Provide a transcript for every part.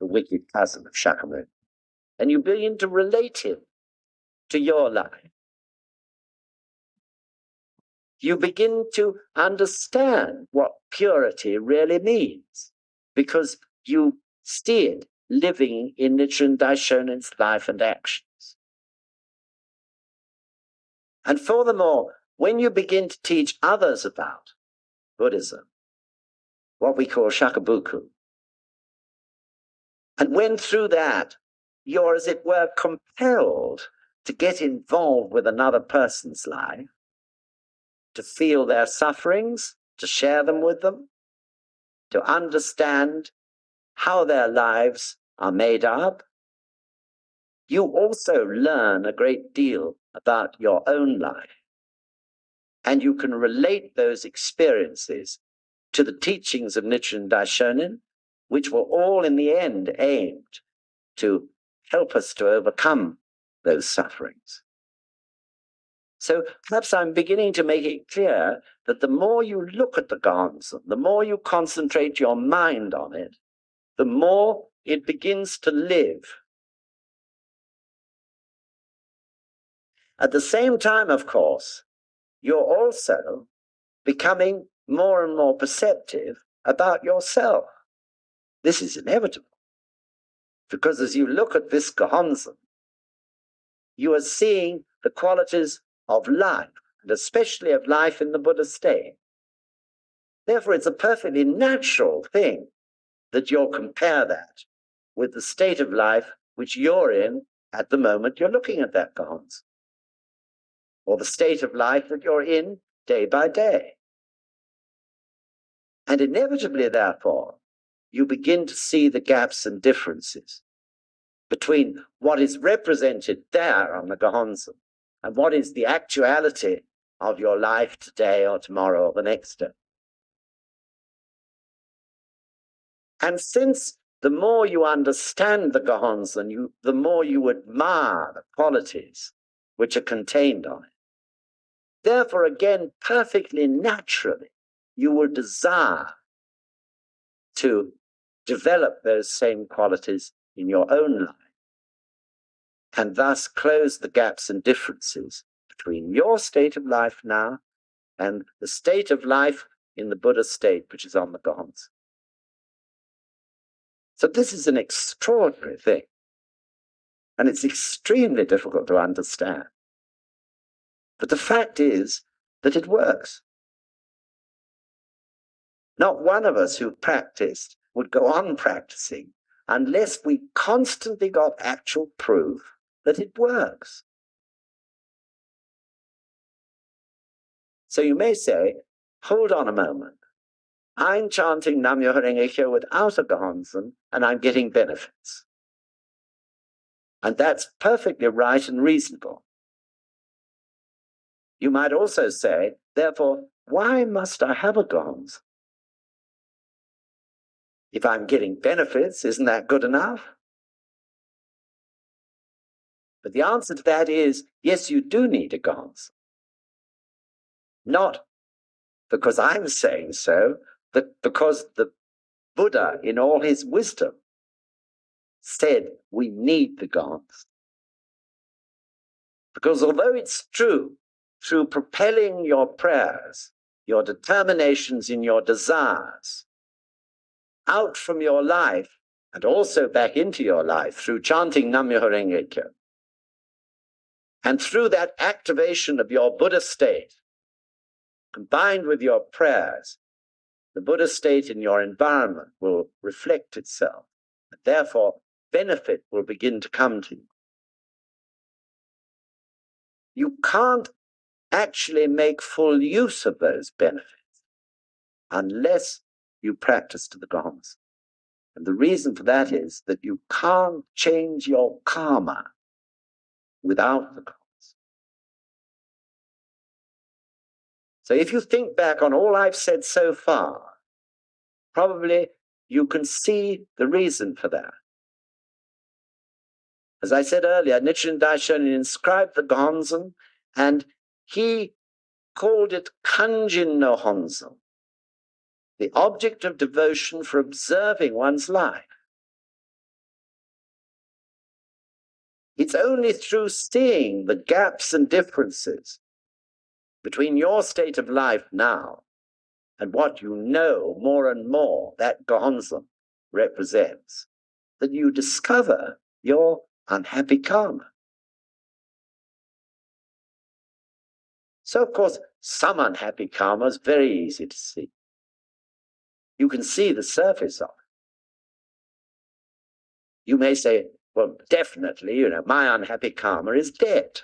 the wicked cousin of Shakyamuni, and you begin to relate him to your life. You begin to understand what purity really means, because you see it living in Nichiren Daishonin's life and actions. And furthermore, when you begin to teach others about Buddhism, what we call shakabuku, and when through that you're, as it were, compelled to get involved with another person's life, to feel their sufferings, to share them with them, to understand how their lives are made up, you also learn a great deal about your own life. And you can relate those experiences to the teachings of Nichiren Daishonin, which were all in the end aimed to help us to overcome those sufferings. So perhaps I'm beginning to make it clear that the more you look at the Gohonzon, the more you concentrate your mind on it, the more it begins to live. At the same time, of course, you're also becoming more and more perceptive about yourself. This is inevitable, because as you look at this Gohonzon, you are seeing the qualities of life, and especially of life in the Buddha state. Therefore, it's a perfectly natural thing that you'll compare that with the state of life which you're in at the moment you're looking at that Gohonzon, or the state of life that you're in day by day. And inevitably, therefore, you begin to see the gaps and differences between what is represented there on the Gohonzon and what is the actuality of your life today or tomorrow or the next day. And since the more you understand the Gohonzon, the more you admire the qualities which are contained on it. Therefore, again, perfectly naturally, you will desire to develop those same qualities in your own life, and thus close the gaps and differences between your state of life now and the state of life in the Buddha state, which is on the Gohonzon. So this is an extraordinary thing, and it's extremely difficult to understand. But the fact is that it works. Not one of us who practiced would go on practicing unless we constantly got actual proof that it works. So you may say, hold on a moment. I'm chanting Nam-myoho Renge-kyo without a Gohonzon, and I'm getting benefits. And that's perfectly right and reasonable. You might also say, therefore, why must I have a Gohonzon? If I'm getting benefits, isn't that good enough? But the answer to that is, yes, you do need a Gohonzon. Not because I'm saying so, but because the Buddha, in all his wisdom, said we need the Gohonzon. Because although it's true, through propelling your prayers, your determinations in your desires, out from your life and also back into your life through chanting Nam-myoho Renge-kyo, and through that activation of your Buddha state, combined with your prayers, the Buddha state in your environment will reflect itself, and therefore benefit will begin to come to you. You can't actually make full use of those benefits unless you practice to the Gohonzon. And the reason for that is that you can't change your karma without the Gohonzon. So if you think back on all I've said so far, probably you can see the reason for that. As I said earlier, Nichiren Daishonin inscribed the Gohonzon, and he called it Kanjin no Honzon, the object of devotion for observing one's life. It's only through seeing the gaps and differences between your state of life now and what you know more and more that Gohonzon represents that you discover your unhappy karma. So, of course, some unhappy karma is very easy to see. You can see the surface of it. You may say, well, definitely, my unhappy karma is debt.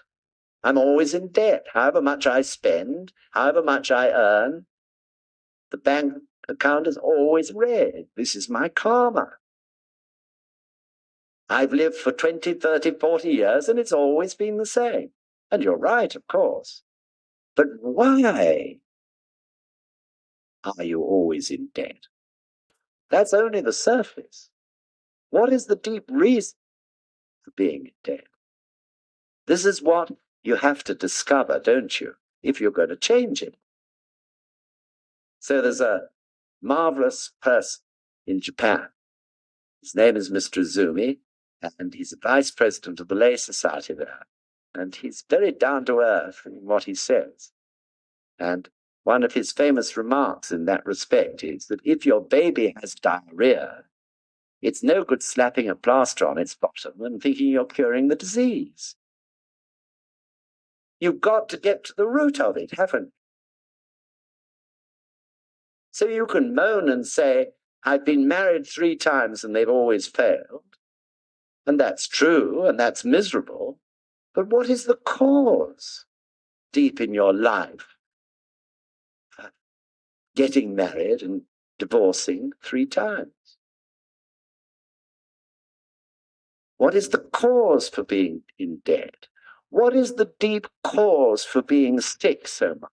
I'm always in debt. However much I spend, however much I earn, the bank account is always red. This is my karma. I've lived for 20, 30, 40 years, and it's always been the same. And you're right, of course. But why are you always in debt? That's only the surface. What is the deep reason for being in debt? This is what you have to discover, don't you, if you're going to change it. So there's a marvelous person in Japan. His name is Mr. Izumi, and he's a vice president of the Lay Society there. And he's very down to earth in what he says. And one of his famous remarks in that respect is that if your baby has diarrhea, it's no good slapping a plaster on its bottom and thinking you're curing the disease. You've got to get to the root of it, haven't you? So you can moan and say, I've been married 3 times and they've always failed. And that's true, and that's miserable. But what is the cause deep in your life? Getting married and divorcing 3 times. What is the cause for being in debt? What is the deep cause for being sick so much?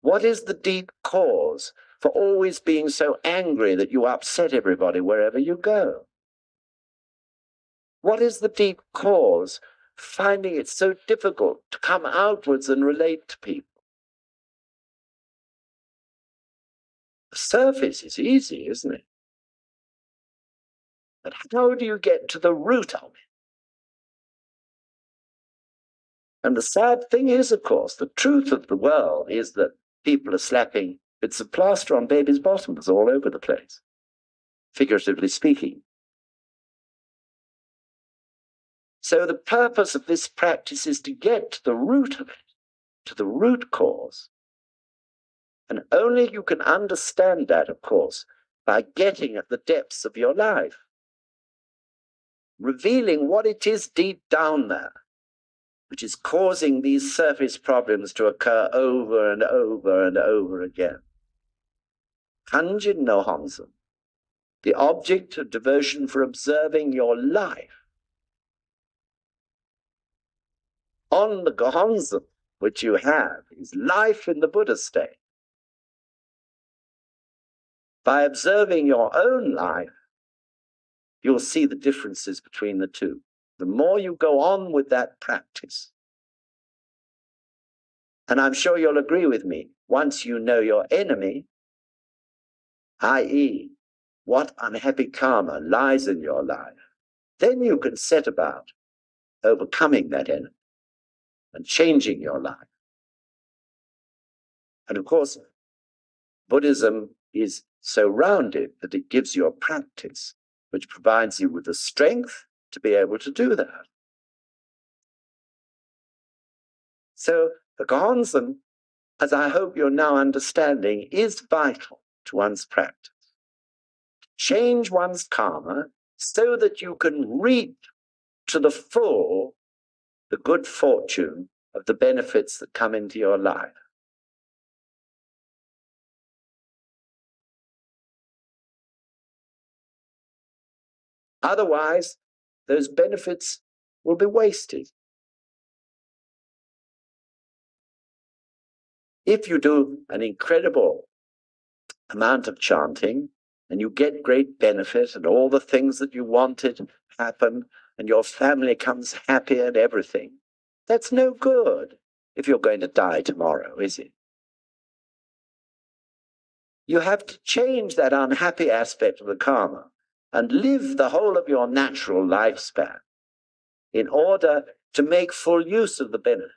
What is the deep cause for always being so angry that you upset everybody wherever you go? What is the deep cause finding it so difficult to come outwards and relate to people? The surface is easy, isn't it? But how do you get to the root of it? And the sad thing is, of course, the truth of the world is that people are slapping bits of plaster on babies' bottoms all over the place, figuratively speaking. So the purpose of this practice is to get to the root of it, to the root cause. And only you can understand that, of course, by getting at the depths of your life, revealing what it is deep down there, which is causing these surface problems to occur over and over and over again. Kanjin no Honzon, the object of devotion for observing your life. On the Gohonzon, which you have, is life in the Buddha state. By observing your own life, you'll see the differences between the two. The more you go on with that practice, and I'm sure you'll agree with me, once you know your enemy, i.e., what unhappy karma lies in your life, then you can set about overcoming that enemy and changing your life. And of course, Buddhism is so rounded that it gives you a practice which provides you with the strength to be able to do that. So the Gohonzon, as I hope you're now understanding, is vital to one's practice. Change one's karma so that you can reap to the full the good fortune of the benefits that come into your life. Otherwise, those benefits will be wasted. If you do an incredible amount of chanting and you get great benefit and all the things that you wanted happen and your family comes happy and everything, that's no good if you're going to die tomorrow, is it? You have to change that unhappy aspect of the karma and live the whole of your natural lifespan in order to make full use of the benefit.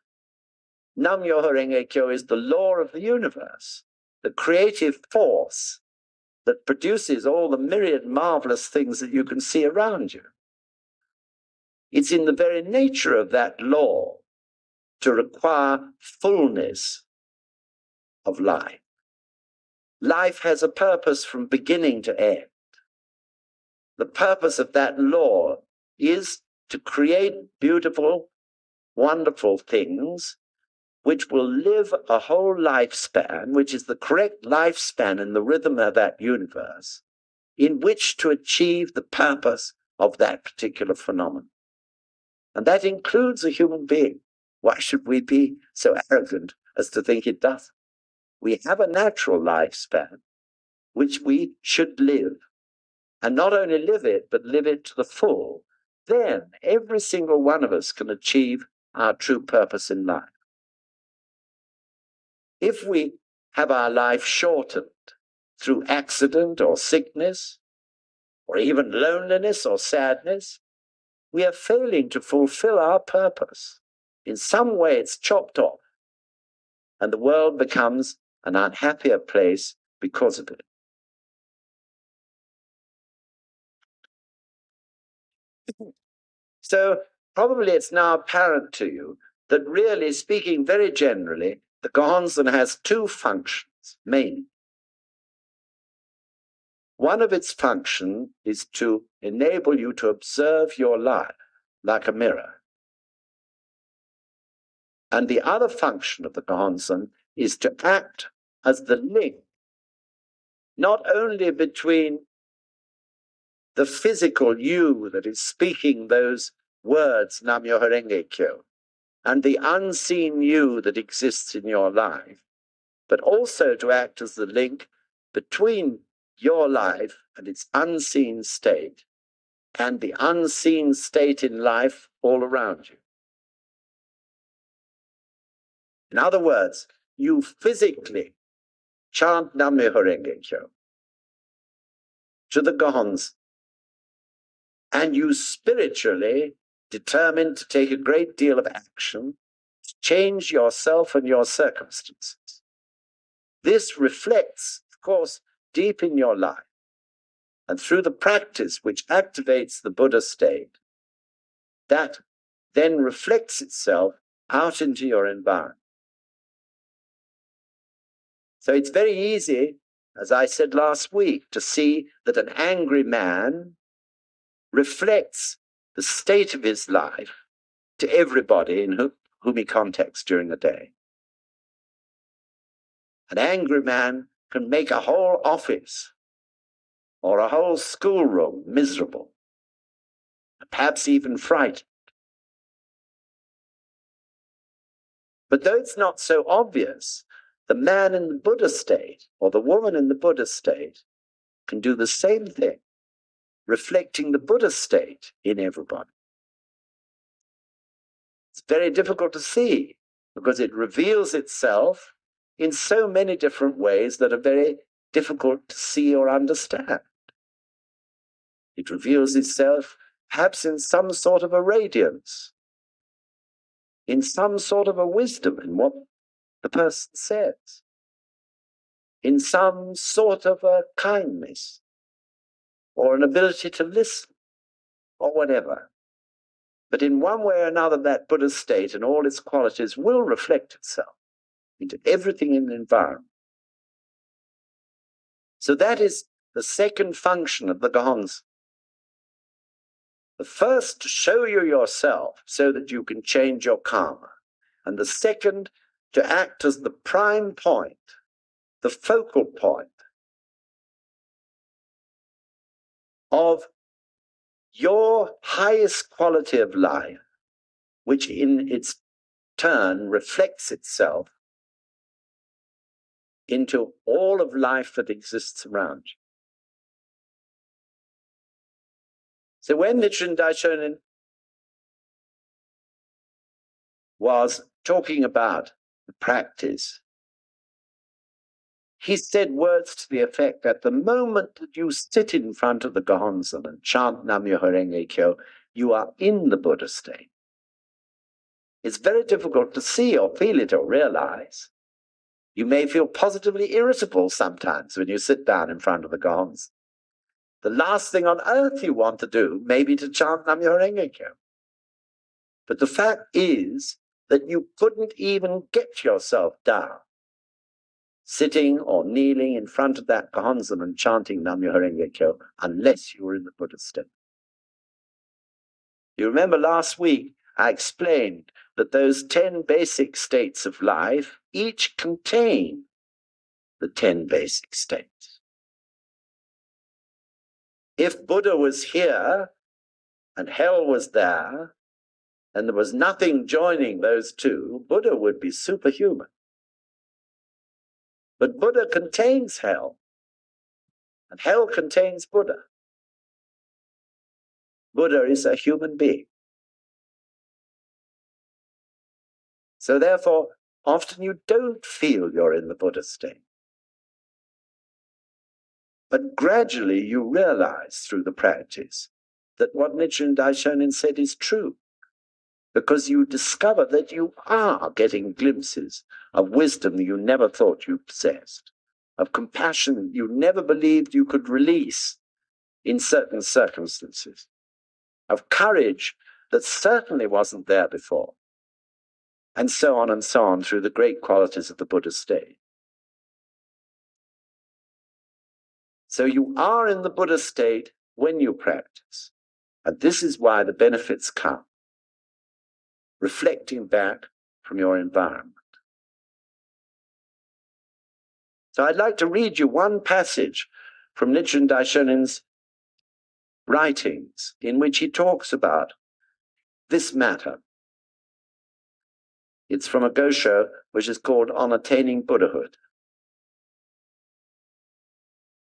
Nam-myoho Renge Kyo is the law of the universe, the creative force that produces all the myriad marvelous things that you can see around you. It's in the very nature of that law to require fullness of life. Life has a purpose from beginning to end. The purpose of that law is to create beautiful, wonderful things which will live a whole lifespan, which is the correct lifespan in the rhythm of that universe, in which to achieve the purpose of that particular phenomenon. And that includes a human being. Why should we be so arrogant as to think it doesn't? We have a natural lifespan which we should live. And not only live it, but live it to the full. Then every single one of us can achieve our true purpose in life. If we have our life shortened through accident or sickness, or even loneliness or sadness, we are failing to fulfill our purpose. In some way, it's chopped off, and the world becomes an unhappier place because of it. So probably it's now apparent to you that really, speaking very generally, the Gohonzon has two functions, mainly. One of its functions is to enable you to observe your life like a mirror. And the other function of the Gohonzon is to act as the link, not only between the physical you that is speaking those words, Nam-myoho Renge Kyo, and the unseen you that exists in your life, but also to act as the link between your life and its unseen state and the unseen state in life all around you. In other words, you physically chant Nam-myoho Renge Kyo to the Gohonzon, and you spiritually determine to take a great deal of action to change yourself and your circumstances. This reflects, of course, deep in your life, and through the practice which activates the Buddha state, that then reflects itself out into your environment. So it's very easy, as I said last week, to see that an angry man reflects the state of his life to everybody in whom he contacts during the day. An angry man can make a whole office or a whole schoolroom miserable, perhaps even frightened. But though it's not so obvious, the man in the Buddha state or the woman in the Buddha state can do the same thing, reflecting the Buddha state in everybody. It's very difficult to see because it reveals itself in so many different ways that are very difficult to see or understand. It reveals itself perhaps in some sort of a radiance, in some sort of a wisdom in what the person says, in some sort of a kindness, or an ability to listen, or whatever. But in one way or another, that Buddha state and all its qualities will reflect itself into everything in the environment. So that is the second function of the Gohonzon. The first, to show you yourself so that you can change your karma. And the second, to act as the prime point, the focal point of your highest quality of life, which in its turn reflects itself into all of life that exists around you. So when Nichiren Daishonin was talking about the practice He said words to the effect that the moment that you sit in front of the Gohonzon and chant Nam-myoho Renge Kyo, you are in the Buddha state. It's very difficult to see or feel it or realize. You may feel positively irritable sometimes when you sit down in front of the Gohonzon. The last thing on earth you want to do may be to chant Nam-myoho Renge Kyo. But the fact is that you couldn't even get yourself down, sitting or kneeling in front of that Gohonzon and chanting Nam-myoho Renge Kyo, unless you were in the Buddha state. You remember last week I explained that those 10 basic states of life each contain the 10 basic states. If Buddha was here and hell was there, and there was nothing joining those two, Buddha would be superhuman. But Buddha contains hell, and hell contains Buddha. Buddha is a human being. So therefore, often you don't feel you're in the Buddha state. But gradually you realize through the practice that what Nichiren Daishonin said is true, because you discover that you are getting glimpses of wisdom you never thought you possessed, of compassion you never believed you could release in certain circumstances, of courage that certainly wasn't there before, and so on through the great qualities of the Buddha state. So you are in the Buddha state when you practice, and this is why the benefits come, reflecting back from your environment. So I'd like to read you one passage from Nichiren Daishonin's writings in which he talks about this matter. It's from a gosho which is called On Attaining Buddhahood.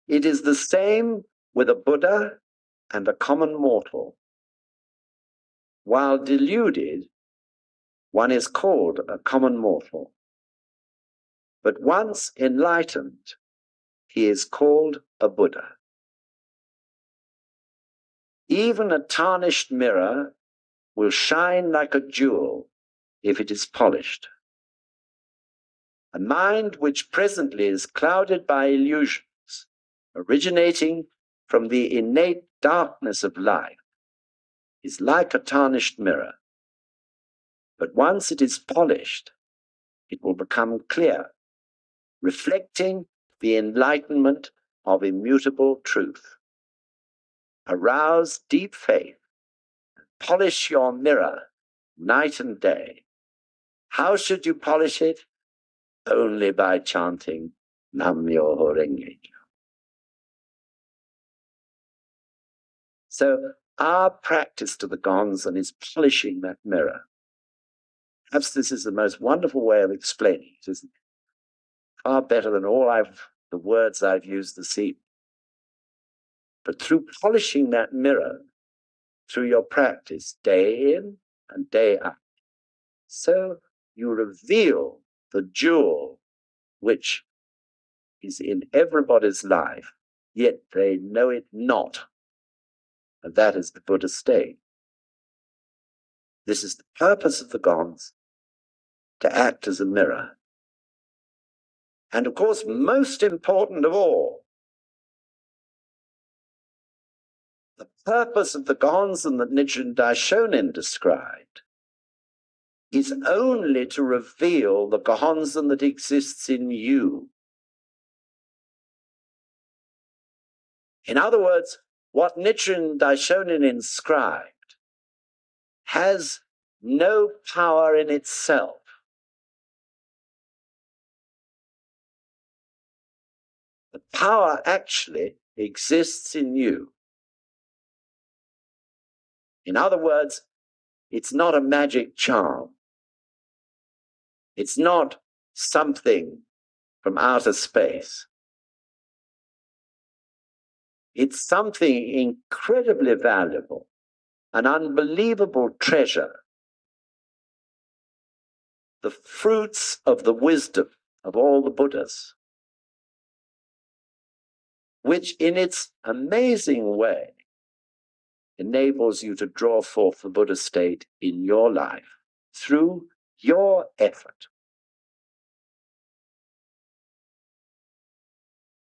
It is the same with a Buddha and a common mortal. While deluded, one is called a common mortal. But once enlightened, he is called a Buddha. Even a tarnished mirror will shine like a jewel if it is polished. A mind which presently is clouded by illusions, originating from the innate darkness of life, is like a tarnished mirror. But once it is polished, it will become clear, reflecting the enlightenment of immutable truth. Arouse deep faith, polish your mirror night and day. How should you polish it? Only by chanting Nam-myoho Renge Kyo. So our practice to the Gohonzon is polishing that mirror. Perhaps this is the most wonderful way of explaining it, isn't it? Far better than all the words I've used this evening. But through polishing that mirror, through your practice, day in and day out, so you reveal the jewel which is in everybody's life, yet they know it not. And that is the Buddha state. This is the purpose of the Gohonzon, to act as a mirror. And of course, most important of all, the purpose of the Gohonzon that Nichiren Daishonin described is only to reveal the Gohonzon that exists in you. In other words, what Nichiren Daishonin inscribed has no power in itself. The power actually exists in you. In other words, it's not a magic charm. It's not something from outer space. It's something incredibly valuable, an unbelievable treasure, the fruits of the wisdom of all the Buddhas. which in its amazing way enables you to draw forth the Buddha state in your life through your effort.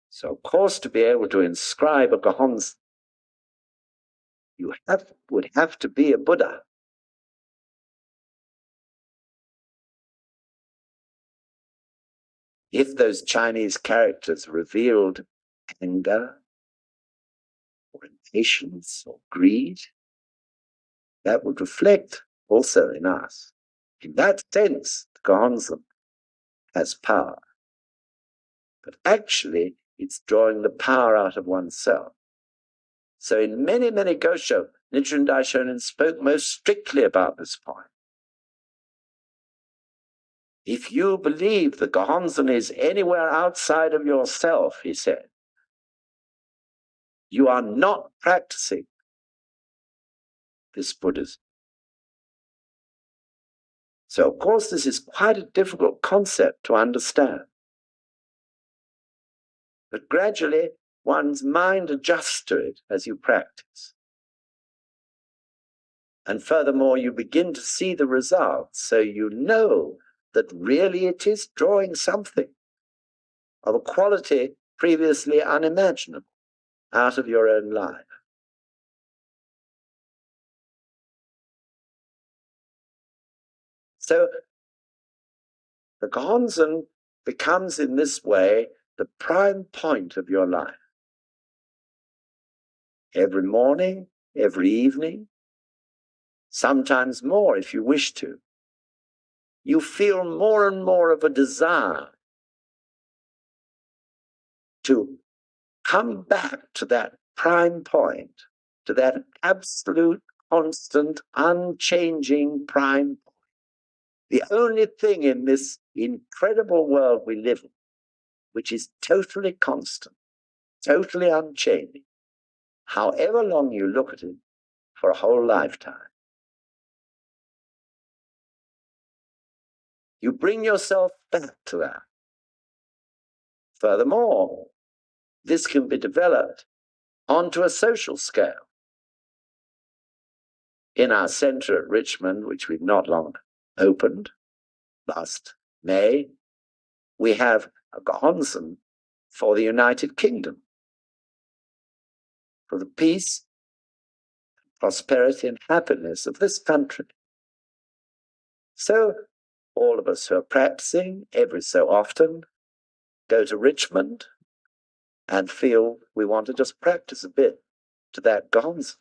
So, of course, to be able to inscribe a Gohonzon, you would have to be a Buddha. If those Chinese characters revealed anger or impatience or greed, that would reflect also in us. In that sense, the Gohonzon has power. But actually, it's drawing the power out of oneself. So in many, many Gosho, Nichiren Daishonin spoke most strictly about this point. If you believe the Gohonzon is anywhere outside of yourself, he said, you are not practicing this Buddhism. So, of course, this is quite a difficult concept to understand. But gradually, one's mind adjusts to it as you practice. And furthermore, you begin to see the results, so you know that really it is drawing something of a quality previously unimaginable out of your own life. So the Gohonzon becomes in this way the prime point of your life. Every morning, every evening, sometimes more if you wish to, you feel more and more of a desire to come back to that prime point, to that absolute, constant, unchanging prime point. The only thing in this incredible world we live in, which is totally constant, totally unchanging, however long you look at it, for a whole lifetime. You bring yourself back to that. Furthermore, this can be developed onto a social scale. In our center at Richmond, which we've not long opened, last May, we have a Gohonzon for the United Kingdom, for the peace, prosperity, and happiness of this country. So all of us who are practicing every so often go to Richmond and feel we want to just practice a bit to that Gohonzon.